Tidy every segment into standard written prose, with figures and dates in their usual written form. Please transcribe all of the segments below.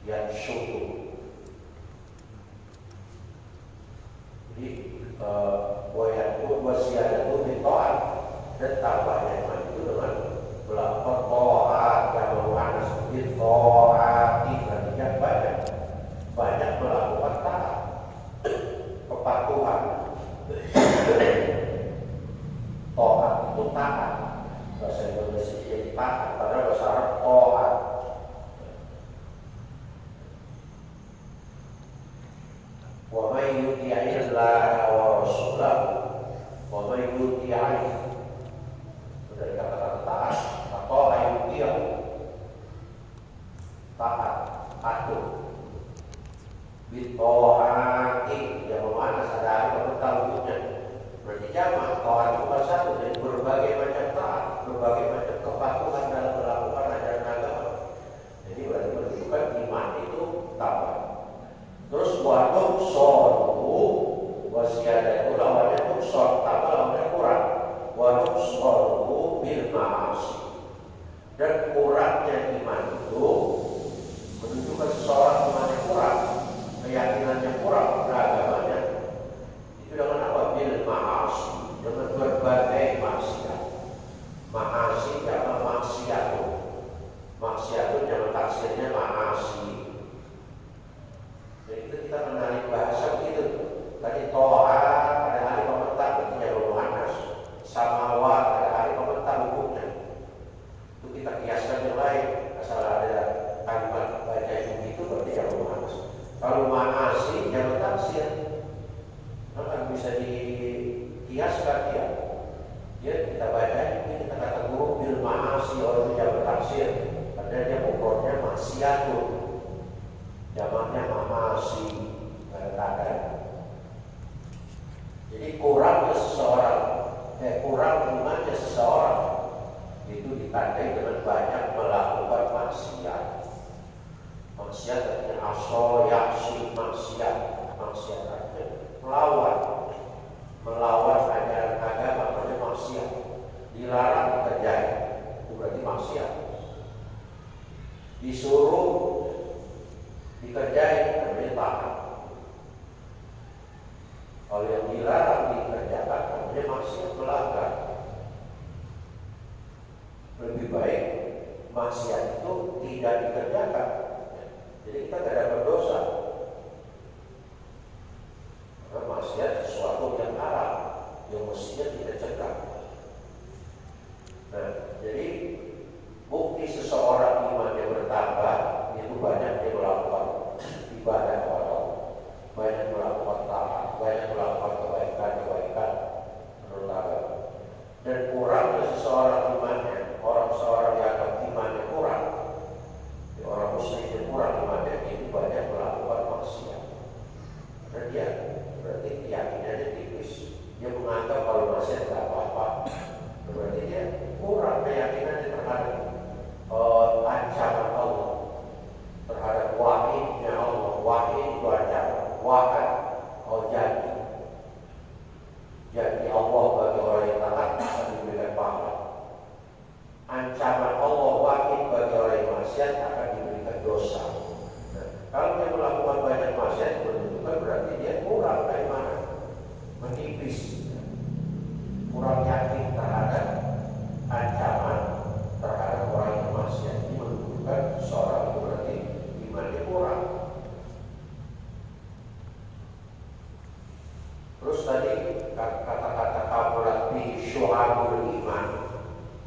yang syukur. Jadi wasiat itu ditoat dan tambahnya iman itu dengan melakukan toat yang merupakan ditoati artinya banyak melakukan taat, kepatuhan. Toat itu taat, bahasa Indonesia jadi taat, padahal bahasa Arab toat. Wa may yuti'illaha wa rasulahu wa may yuti'i, dari kata-kata taat atau ayuti'u, taat, patuh. Bito'ati yang bermakna sadari bertanggungan. Berarti jamak taat bukan satu, dan berbagai macam taat, berbagai macam kepatuhan dalam melakukan ajaran agama. Jadi berarti menunjukkan iman itu tambah. Terus waduk solu wasiat itu lawannya nuksor, tambah lawannya kurang. Waduk solu bil ma'asi, dan kurangnya iman itu menunjukkan seseorang imannya kurang, keyakinannya kurang beragamanya. Itu dengan apa? Bil ma'asi, dengan berbagai maksiat. Ma'asi jangan maksiatu. Maksiatu jangan taksirnya ma'asi. Jadi kita menarik bahasa begitu. Tadi to'at ada hari komentar, berarti jarum manas. Samawat ada hari komentar hukumnya. Itu kita kiaskan yang lain. Asal ada kalimat baca yang begitu berarti jarum manas. Kalau ma'asi jangan taksir, maka bisa dikiaskan dia. Dia kita baca ini kita kata guru bil ma'asi, orang itu jangan taksir. Padahal dia pokoknya maksiatun, jamaknya ma'asi, kadang-kadang. Jadi kurangnya seseorang, kurang imannya seseorang itu ditandai dengan banyak melakukan maksiat. Maksiat artinya aso, yaksi, maksiat. Maksiat artinya melawan ajaran agama, namanya maksiat. Dilarang dikerjain, itu berarti maksiat. Disuruh dikerjain, namanya taat. Kalau yang dilarang dikerjakan, namanya maksiat, melanggar. Lebih baik maksiat itu tidak dikerjakan. Jadi kita tidak dapat dosa. Karena maksiat sesuatu yang haram, yang mestinya tidak cegah. Nah, jadi bukti seseorang imannya bertambah itu banyak dia melakukan ibadah kepada Allah, banyak melakukan taat, banyak melakukan kebaikan menurut agama. Dan kurangnya seseorang imannya, seorang yang imannya kurang, orang muslim yang kurang imannya itu banyak melakukan maksiat. Karena dia berarti keyakinannya tipis. Dia menganggap kalau maksiat tidak apa-apa. Berarti dia kurang keyakinannya terhadap ancaman Allah, terhadap wahidnya Allah. Wahid itu ancaman, wahid janji Allah bagi orang yang taat akan diberikan pahala. Ancaman Allah wahid bagi orang yang maksiat akan diberikan dosa. Nah, kalau dia melakukan banyak maksiat menunjukkan berarti dia kurang keimanan, menipis, kurang yakin terhadap ancaman terhadap orang yang maksiat. Ini menunjukkan seorang itu berarti imannya kurang. Terus tadi kata-kata kamulat bi syu'abul iman,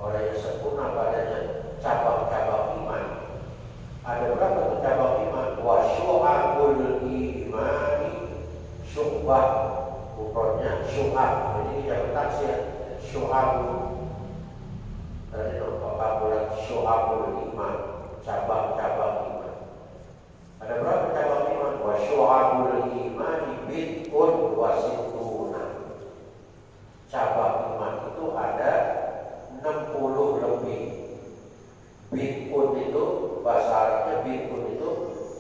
orang yang sempurna padanya cabang-cabang iman. Ada berapa tuh cabang iman? Wa syu'abul imani syu'bah, bukannya syu'ab. Jadi kita bertaksir syu'abul. Tadi kamulat syu'abul iman, cabang-cabang iman. Ada berapa cabang iman? Wa syu'abul imani bid'un wa sittuna. Cabang iman itu ada 60 lebih. Bid'un itu bahasa Arabnya bid'un itu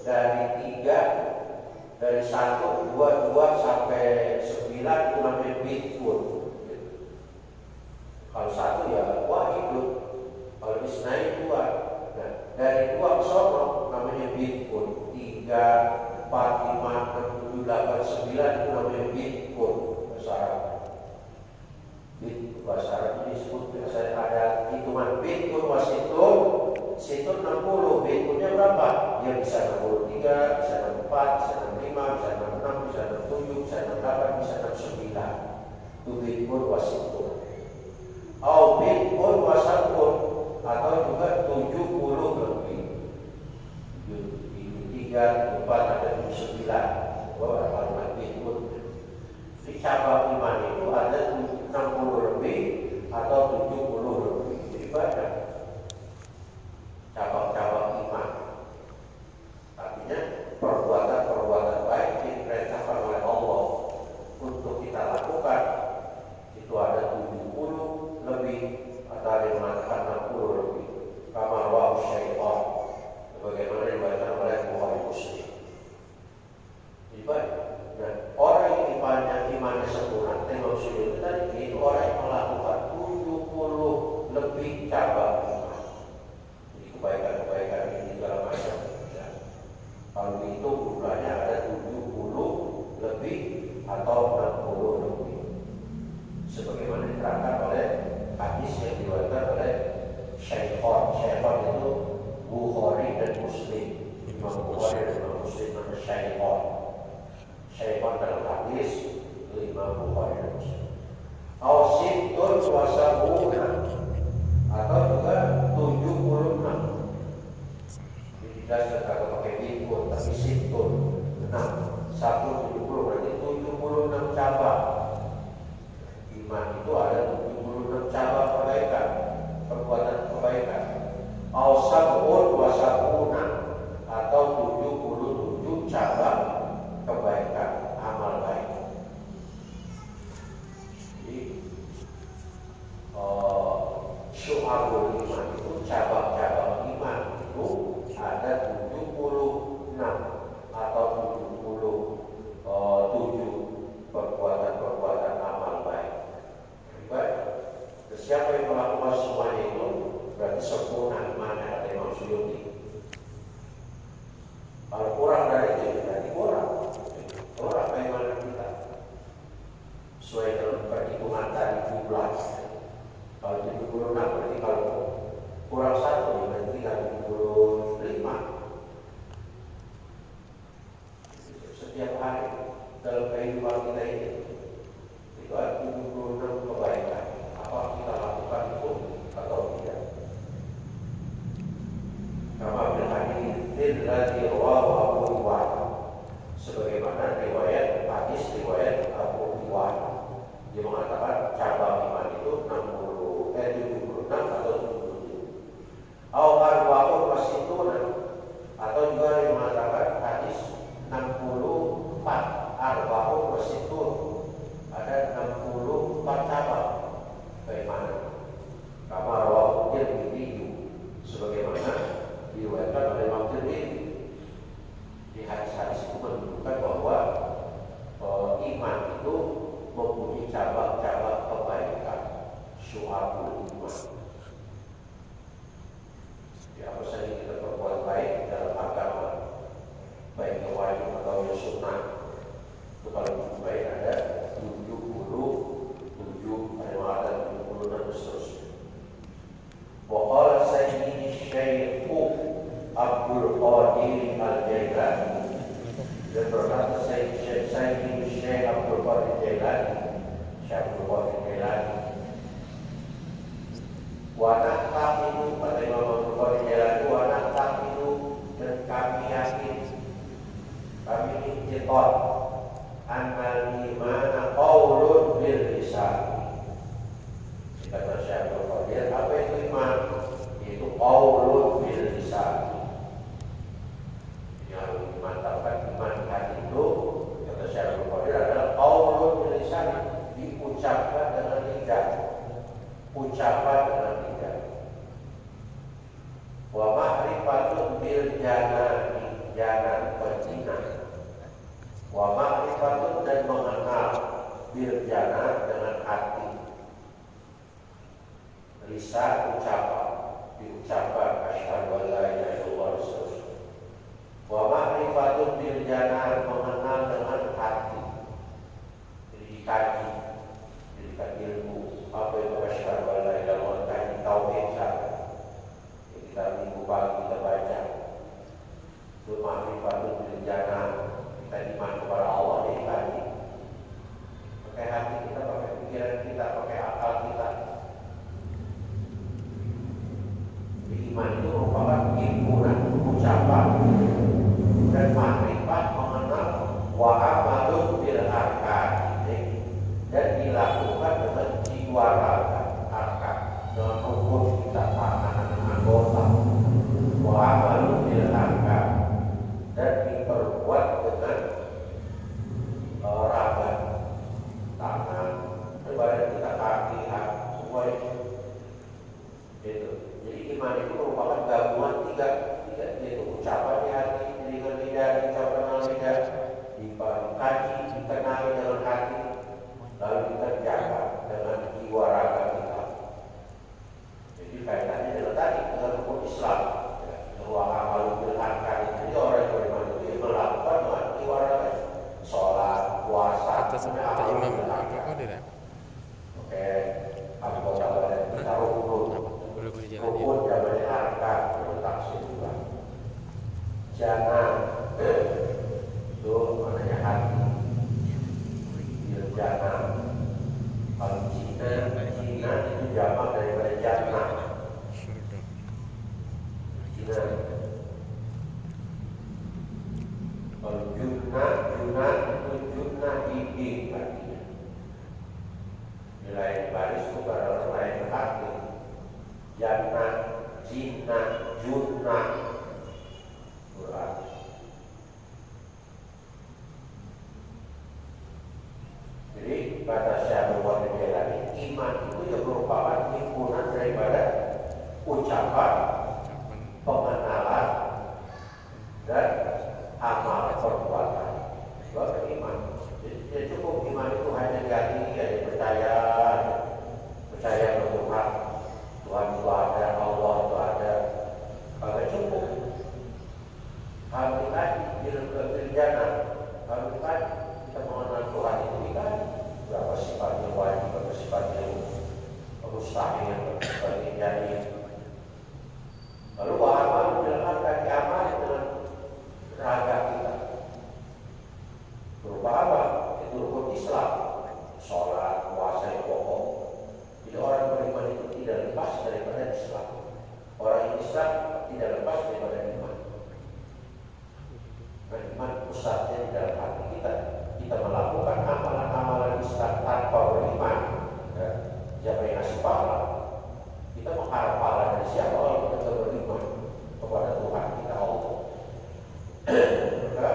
dari 3, dari 1, 2, 2 sampai 9 itu namanya bid'un. Kalau 1 ya wahidun, kalau isnain 2. Nah, dari 2 ke sono namanya bid'un. Bitcoin. 3, 4, 5, 6, 7, 8, 9 itu namanya Bitcoin bahasa Arab. Bahasa Arab ini disebut biasanya ada hitungan Bitcoin wasitun, situn 60, Bitcoinnya berapa? Ya bisa 63, bisa 64, bisa 65, bisa 66, bisa 67, bisa 68, bisa 69. Itu Bitcoin wasitun. Au Bitcoin wasatun, atau juga 70 lebih. 3, 4, ada 79. Berapa Bitcoin? Di cabang iman itu ada 60 lebih atau 70 lebih. Jadi banyak cabang-cabang iman. Artinya perbuatan-perbuatan baik yang diperintahkan oleh Allah untuk kita lakukan itu ada 70 lebih atau ada yang mengatakan 60 lebih. Kamar wa syaitan, sebagaimana dibaca oleh Bukhari Muslim. Jadi banyak. Nah, orang yang imannya sempurna, Imam Suyuti tadi itu orang yang melakukan 70 lebih cabang iman. Jadi kebaikan-kebaikan ini segala macam. Ya. Kalau itu jumlahnya ada 70 lebih atau 60 lebih. Sebagaimana diterangkan oleh hadis yang diriwayatkan oleh Syaikhon. Syaikhon itu Bukhari dan Muslim. Imam Bukhari dan Imam Muslim nama Syaikhon. Syaikhon dalam hadis itu Imam Bukhari dan Muslim. Ausitun wasabuna, atau juga 76. Jadi tidak kalau pakai Bitcoin, tapi situn 6, 170 berarti 76 cabang. Iman itu ada 76 cabang kebaikan, perbuatan kebaikan. Ausabun wasabuna, atau 77 cabang kebaikan, amal baik. Jadi syu'abul iman itu, cabang-cabang iman itu ada 76 atau 77 perbuatan-perbuatan amal baik. Baik. Siapa yang melakukan semuanya itu berarti sempurna imannya, kata Imam Suyuti. Kalau kurang dari itu berarti kurang keimanan kita. Sesuai dengan perhitungan tadi jumlah. Kalau 76 berarti kalau kurang 1 berarti 75. Setiap hari dalam kehidupan kita ini itu ada 76 kebaikan. Apa kita lakukan itu atau tidak? Kama bil hadits ladzi rawahu Abu Iwan, sebagaimana riwayat Abu Iwan, dia mengatakan cabang iman itu 76 atau 77. Awal waktu wasituna, atau juga dia mengatakan hadis 64 arba'un wasitun, ada 64 cabang keimanan. Kama rawahu Tirmidzi, sebagaimana diriwayatkan oleh Imam Tirmidzi. Di hadis-hadis itu menunjukkan bahwa iman itu mempunyai cabang-cabang kebaikan, syu'abul iman. Ya, apa saja kita berbuat baik dalam agama, baik yang wajib atau yang sunnah, itu kalau baik ada 77, ada yang ada 70 dan seterusnya. Waqala sayyidi Syekhu Abdul Qadir Al-Jailani, dan berkata Sayyidi Syekh Abdul Qadir Jailani, wa nahtaqidu, kata Imam Abdul Qadir Jailani, wa nahtaqidu, dan kami yakin, kami iktiqad, annal imana qaulun bil lisan. Kata Syekh Abdul Qadir, apa itu iman? Itu qaulun bil lisan. Yang dimantapkan iman hati itu, kata Syekh Abdul Qadir, adalah qaulun bil lisan, diucapkan dengan lidah, ucapan dengan lidah. Wa ma'rifatun bil janani, janan berzina. Wa ma'rifatun, dan mengenal, bil janan, dengan hati. Lisan ucapan, diucapkan asyhadu an la ilaha illallah, ucapan di hati, dengan lidah, ucapan dengan lidah, dikaji, dikenali dengan hati, lalu dikerjakan dengan jiwa raga kita. Jadi kaitannya dengan tadi dengan hukum Islam, ruang amal bil arkan. Jadi orang yang beriman itu melakukan dengan jiwa raga, sholat, puasa, kata imam apa dia? oke, anggota badan kita rukun, Boleh jalan ya. rukun jamannya arkan, taksir juga. Jangan itu maknanya hati. Jangan. Kalau Cina itu jamak daripada jannah. Cina. Kalau Juna itu Juna dinding artinya. Nilai baris itu pada lain arti. Jannah, Cina, Juna. Berarti. Jadi kata Syekh Muhammad Jalani, iman itu yang merupakan himpunan daripada ucapan, pengenalan, dan amal perbuatan. Sebab iman. Jadi cukup iman itu hanya di hati, hanya percaya pada Tuhan. Tuhan itu ada, Allah itu ada. Kalau cukup. Kami tadi kerjaan, kami tadi kita mengenal Tuhan itu kan berapa sifatnya wajib, berapa sifatnya mustahil, berbagai jadi. Lalu amal dalam kaki amal dengan raga kita. Berupa apa? Itu rukun Islam, sholat, puasa yang pokok. Jadi orang beriman itu tidak lepas daripada Islam. Orang Islam tidak lepas daripada iman. Iman pusatnya di dalam hati kita. Kita melakukan amalan-amalan Islam tanpa beriman. Ya, siapa yang ngasih pahala? Kita mengharap pahala dari siapa kalau kita tidak beriman kepada Tuhan kita Allah. Maka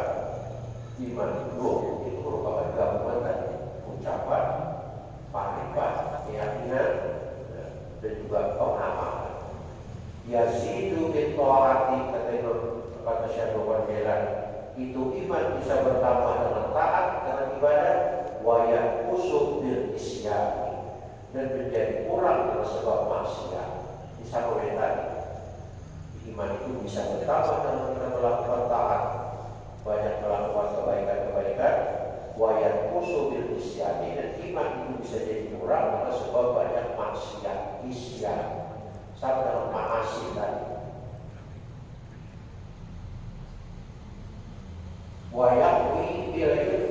iman itu merupakan gabungan dari ucapan, makrifat, keyakinan, dan juga pengamalan. Yazidu min ta'ati kata Syekh Muhammad Jalani. Itu iman bisa bertambah dengan taat, dengan ibadah, wayang kusuk bil isyan, dan menjadi kurang dengan sebab maksiat. Bisa komentari. Iman itu bisa bertambah dengan kita melakukan taat, banyak melakukan kebaikan-kebaikan, wayang kusuk bil isyan, dan iman itu bisa jadi kurang dengan sebab banyak maksiat, isyan, sama dengan maasi tadi. Wayang bil